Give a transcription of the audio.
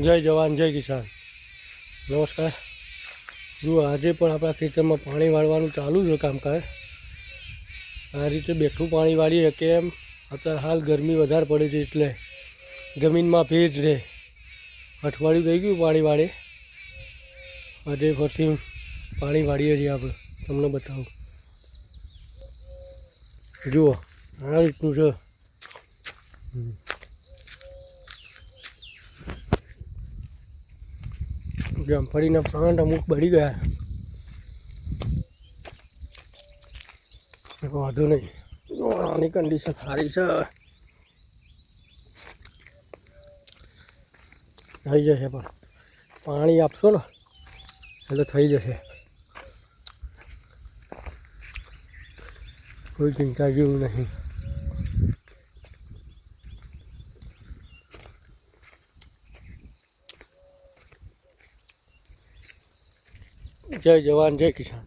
જય જવાન જય કિસાન. નમસ્કાર. જુઓ આજે પણ આપણા ખેતરમાં પાણી વાળવાનું ચાલુ છે કામકાજ. આ રીતે બેઠું પાણી વાળીએ કેમ અત્યારે હાલ ગરમી વધારે પડે છે એટલે જમીનમાં ભેજ રહે. અઠવાડિયું થઈ ગયું પાણી વાળે. આજે ફરીથી પાણી વાળીએ છીએ આપણે. તમને બતાવું. જુઓ આ રીતનું છે. જામફળીના પ્લાન્ટ અમુક બળી ગયા. વાંધો નહીં, આની કન્ડિશન સારી છે. થઈ જશે પણ પાણી આપશો ને એટલે થઈ જશે. કોઈ ચિંતા જેવું નહીં. જય જવાન જય કિસાન.